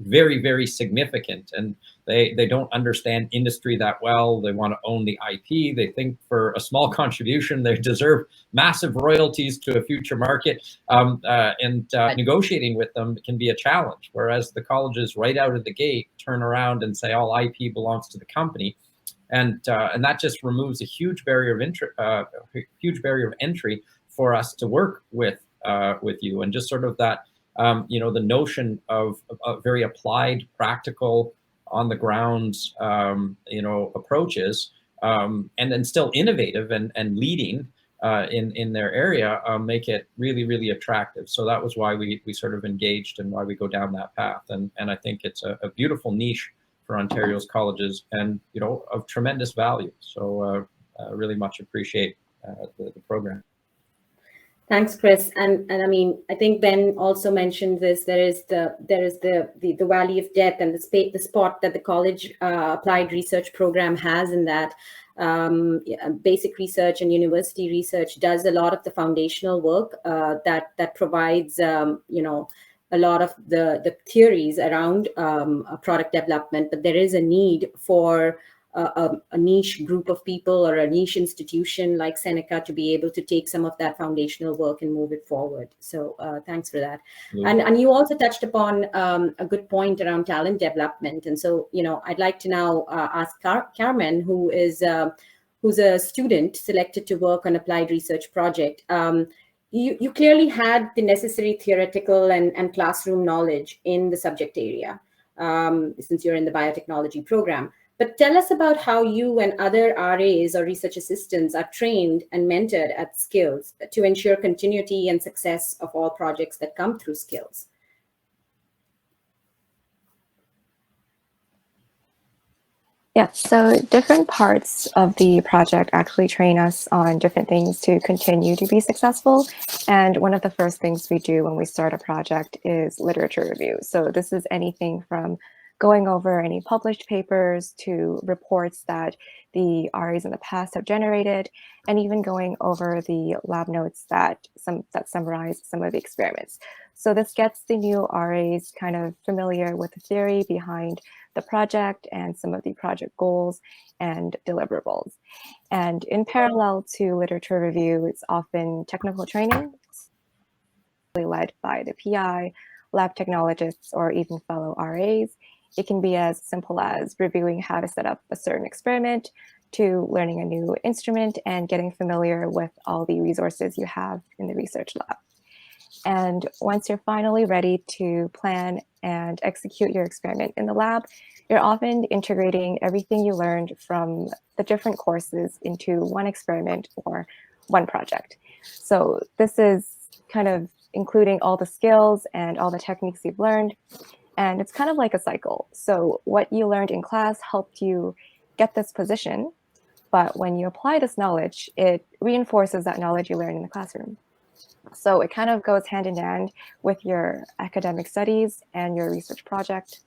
very, very significant, and they don't understand industry that well. They want to own the IP. They think for a small contribution, they deserve massive royalties to a future market, and negotiating with them can be a challenge. Whereas the colleges right out of the gate turn around and say all IP belongs to the company. And that just removes a huge barrier of entry for us to work with you, and just sort of that the notion of very applied, practical, on the ground approaches, and then still innovative and leading in their area, make it really, really attractive. So that was why we sort of engaged and why we go down that path. And I think it's a beautiful niche for Ontario's colleges, and of tremendous value. So really much appreciate the program. Thanks, Chris. And I mean, I think Ben also mentioned this. There is the valley of death, and the spot that the college applied research program has in that. Basic research and university research does a lot of the foundational work that provides a lot of the theories around product development, but there is a need for a niche group of people or a niche institution like Seneca to be able to take some of that foundational work and move it forward. So thanks for that. Yeah. And you also touched upon a good point around talent development. And so, I'd like to now ask Carmen, who's a student selected to work on applied research project. You clearly had the necessary theoretical and classroom knowledge in the subject area, since you're in the biotechnology program. But tell us about how you and other RAs or research assistants are trained and mentored at SCILS to ensure continuity and success of all projects that come through SCILS. Yeah, so different parts of the project actually train us on different things to continue to be successful. And one of the first things we do when we start a project is literature review. So this is anything from going over any published papers to reports that the RAs in the past have generated, and even going over the lab notes that summarize some of the experiments. So this gets the new RAs kind of familiar with the theory behind the project and some of the project goals and deliverables. And in parallel to literature review, it's often technical training led by the PI, lab technologists, or even fellow RAs. It can be as simple as reviewing how to set up a certain experiment, to learning a new instrument and getting familiar with all the resources you have in the research lab. And once you're finally ready to plan and execute your experiment in the lab, you're often integrating everything you learned from the different courses into one experiment or one project. So this is kind of including all the skills and all the techniques you've learned. And it's kind of like a cycle. So what you learned in class helped you get this position, but when you apply this knowledge, it reinforces that knowledge you learned in the classroom. So it kind of goes hand in hand with your academic studies and your research project.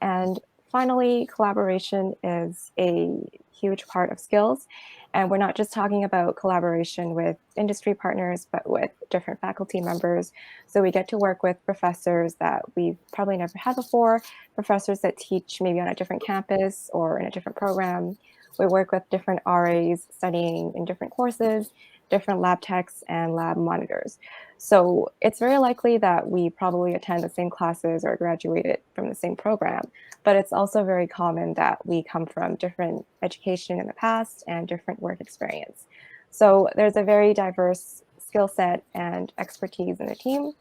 And finally, collaboration is a huge part of SCILS. And we're not just talking about collaboration with industry partners, but with different faculty members. So we get to work with professors that we've probably never had before, professors that teach maybe on a different campus or in a different program. We work with different RAs studying in different courses, different lab techs and lab monitors. So it's very likely that we probably attend the same classes or graduated from the same program, but it's also very common that we come from different education in the past and different work experience. So there's a very diverse skill set and expertise in the team.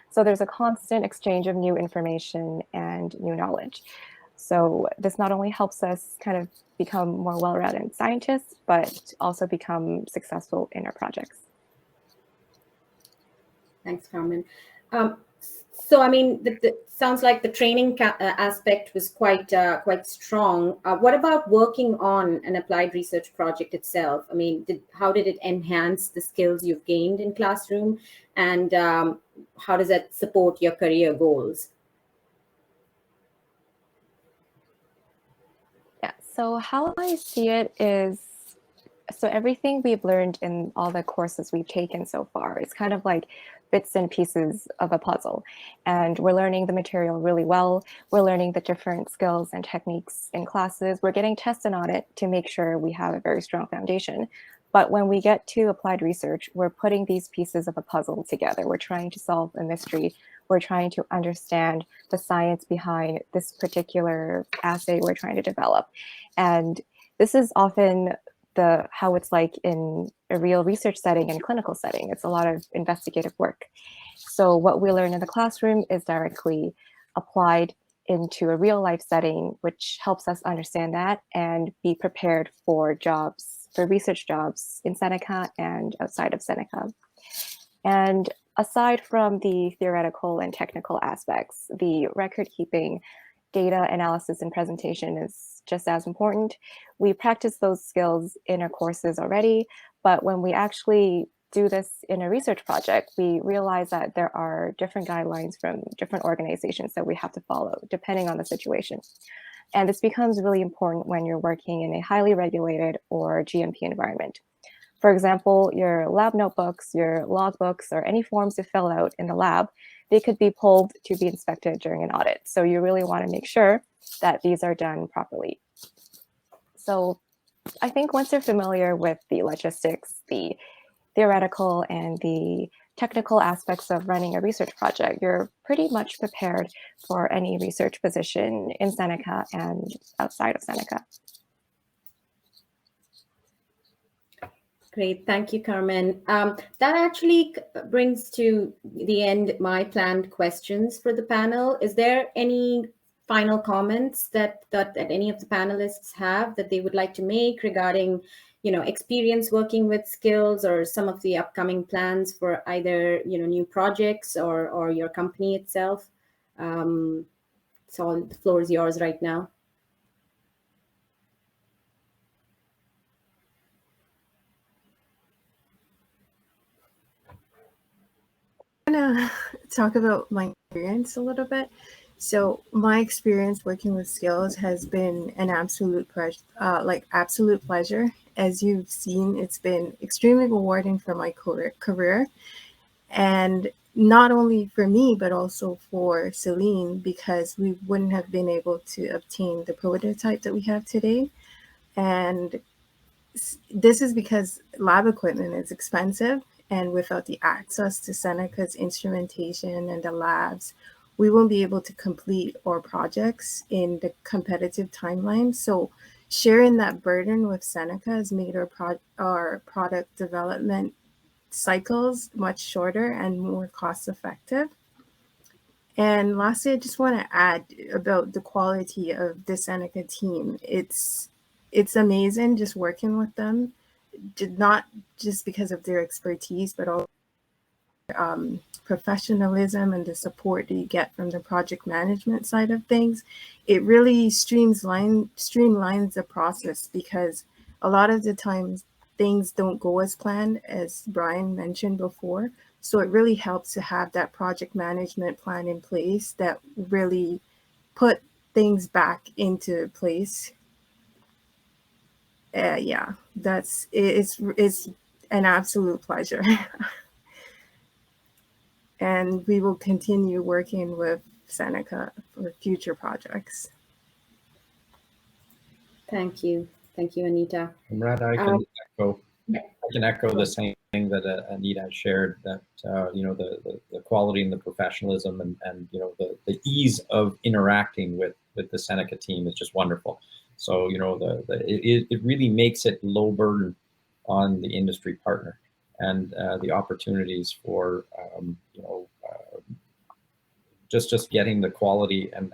So there's a constant exchange of new information and new knowledge. So this not only helps us kind of become more well-rounded scientists, but also become successful in our projects. Thanks, Carmen. So, I mean, the sounds like the training aspect was quite strong. What about working on an applied research project itself? I mean, how did it enhance the skills you've gained in classroom, and how does that support your career goals? Yeah, so how I see it is, so everything we've learned in all the courses we've taken so far, it's kind of like bits and pieces of a puzzle. And we're learning the material really well. We're learning the different skills and techniques in classes. We're getting tested on it to make sure we have a very strong foundation. But when we get to applied research, we're putting these pieces of a puzzle together. We're trying to solve a mystery. We're trying to understand the science behind this particular assay we're trying to develop. And this is often how it's like in a real research setting and clinical setting. It's a lot of investigative work. So what we learn in the classroom is directly applied into a real life setting, which helps us understand that and be prepared for jobs, for research jobs in Seneca and outside of Seneca. And aside from the theoretical and technical aspects, the record keeping, data analysis and presentation is just as important. We practice those skills in our courses already, but when we actually do this in a research project, we realize that there are different guidelines from different organizations that we have to follow, depending on the situation. And this becomes really important when you're working in a highly regulated or GMP environment. For example, your lab notebooks, your logbooks, or any forms you fill out in the lab, they could be pulled to be inspected during an audit. So you really want to make sure that these are done properly. So I think once you're familiar with the logistics, the theoretical and the technical aspects of running a research project, you're pretty much prepared for any research position in Seneca and outside of Seneca. Great, thank you, Carmen. That actually brings to the end my planned questions for the panel. Is there any final comments that any of the panelists have that they would like to make regarding, experience working with SCILS or some of the upcoming plans for either, new projects or your company itself? So the floor is yours right now. I'm gonna talk about my experience a little bit. So my experience working with SCILS has been an absolute pleasure. As you've seen, it's been extremely rewarding for my career, and not only for me, but also for Celine, because we wouldn't have been able to obtain the prototype that we have today. And this is because lab equipment is expensive, and without the access to Seneca's instrumentation and the labs, we won't be able to complete our projects in the competitive timeline. So sharing that burden with Seneca has made our product development cycles much shorter and more cost effective. And lastly, I just want to add about the quality of the Seneca team. It's amazing just working with them, not just because of their expertise, but also professionalism and the support that you get from the project management side of things, it really streamlines the process, because a lot of the times things don't go as planned, as Brian mentioned before. So it really helps to have that project management plan in place that really put things back into place. Yeah, it's an absolute pleasure. And we will continue working with Seneca for future projects. Thank you. Thank you, Anita. Marante, I can echo the same thing that Anita shared, that you know, the quality and the professionalism and you know, the ease of interacting with the Seneca team is just wonderful. So you know, it really makes it low burden on the industry partner, and the opportunities for you know, just getting the quality and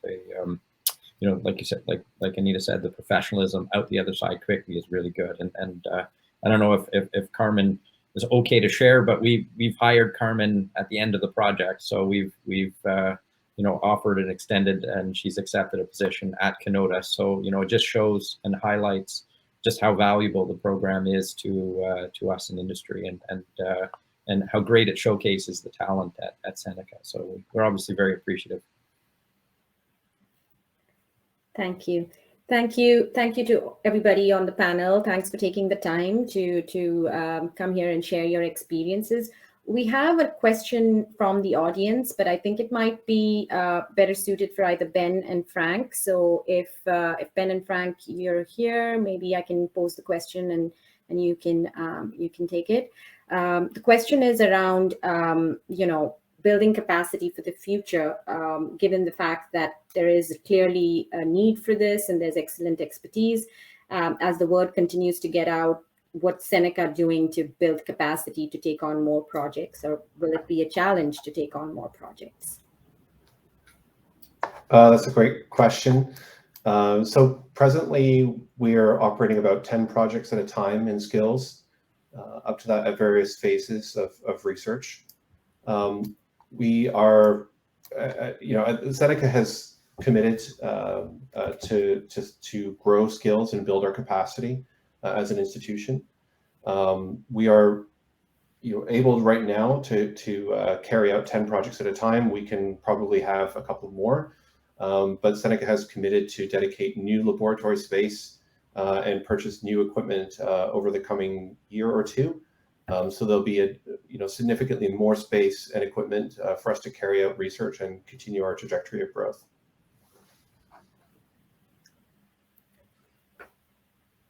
the you know, like you said, like Anita said, the professionalism out the other side quickly is really good. And I don't know if Carmen is okay to share, but we've hired Carmen at the end of the project, so we've you know, offered an extended, and she's accepted a position at Canota. So you know, it just shows and highlights just how valuable the program is to us in industry, and how great it showcases the talent at Seneca. So we're obviously very appreciative. Thank you. Thank you. Thank you to everybody on the panel. Thanks for taking the time to come here and share your experiences. We have a question from the audience, but I think it might be better suited for either Ben and Frank. So if Ben and Frank, you're here, maybe I can pose the question and you can take it. The question is around you know, building capacity for the future, given the fact that there is clearly a need for this and there's excellent expertise. As the word continues to get out, what's Seneca doing to build capacity to take on more projects, or will it be a challenge to take on more projects? That's a great question. So presently, we are operating about 10 projects at a time in SCILS, up to that at various phases of research. We are, you know, Seneca has committed to grow SCILS and build our capacity as an institution. We are, you know, able right now to carry out 10 projects at a time. We can probably have a couple more, but Seneca has committed to dedicate new laboratory space and purchase new equipment over the coming year or two. So there'll be you know, significantly more space and equipment for us to carry out research and continue our trajectory of growth.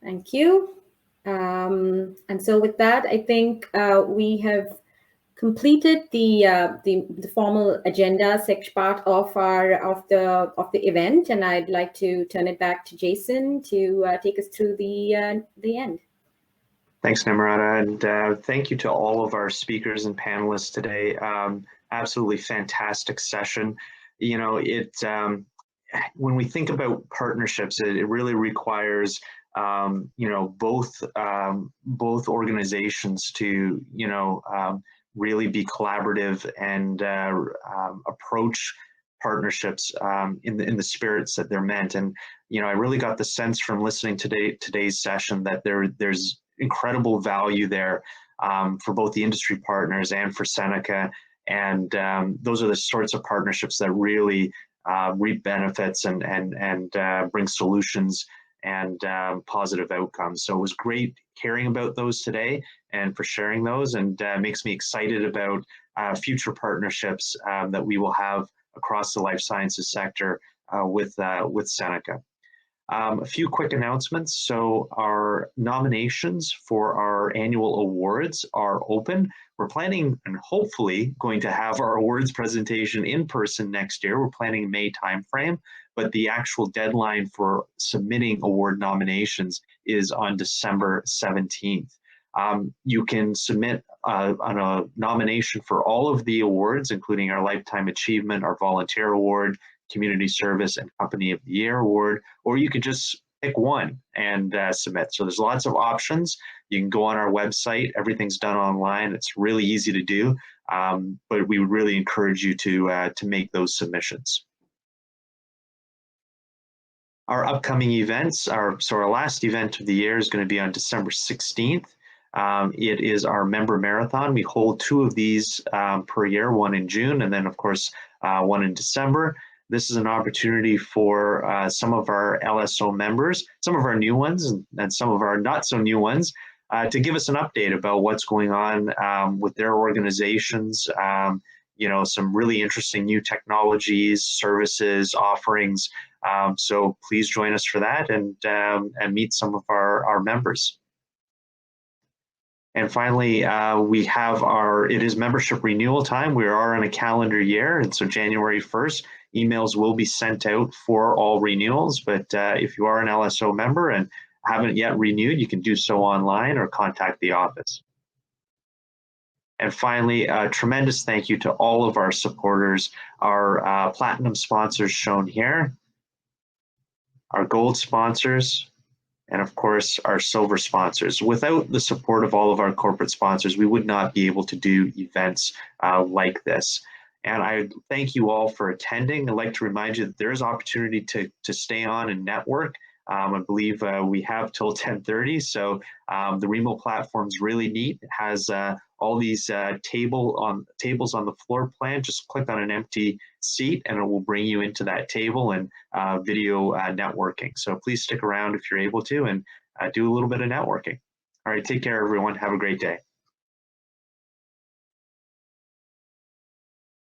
Thank you. And so with that, I think we have completed the formal agenda section part of the event, and I'd like to turn it back to Jason to take us through the end. Thanks, Nimrata, and thank you to all of our speakers and panelists today. Absolutely fantastic session. You know, when we think about partnerships, it really requires you know, both organizations to, you know, really be collaborative and approach partnerships in the spirits that they're meant. And you know, I really got the sense from listening to today's session that there's incredible value there for both the industry partners and for Seneca, and those are the sorts of partnerships that really reap benefits and bring solutions and positive outcomes. So it was great hearing about those today and for sharing those, and makes me excited about future partnerships that we will have across the life sciences sector with Seneca. A few quick announcements. So our nominations for our annual awards are open. We're planning and hopefully going to have our awards presentation in person next year. We're planning May timeframe, but the actual deadline for submitting award nominations is on December 17th. You can submit on a nomination for all of the awards, including our Lifetime Achievement, our Volunteer Award, Community Service, and Company of the Year Award, or you could just pick one and submit. So there's lots of options You can go on our website. Everything's done online. It's really easy to do, but we would really encourage you to make those submissions. Our upcoming events our last event of the year is going to be on December 16th. It is our member marathon. We hold 2 of these per year, one in June and then of course one in December. This is an opportunity for some of our LSO members, some of our new ones and some of our not so new ones, to give us an update about what's going on with their organizations, you know, some really interesting new technologies, services, offerings. So please join us for that and meet some of our members. And finally, we have it is membership renewal time. We are on a calendar year, and so January 1st, emails will be sent out for all renewals. But if you are an LSO member and haven't yet renewed, you can do so online or contact the office. And finally, a tremendous thank you to all of our supporters, our platinum sponsors shown here, our gold sponsors, and of course, our silver sponsors. Without the support of all of our corporate sponsors, we would not be able to do events like this. And I thank you all for attending. I'd like to remind you that there is opportunity to stay on and network. I believe we have till 10:30, so the Remo platform is really neat. It has all these tables on the floor plan. Just click on an empty seat and it will bring you into that table and video networking. So please stick around if you're able to and do a little bit of networking. All right, take care everyone. Have a great day.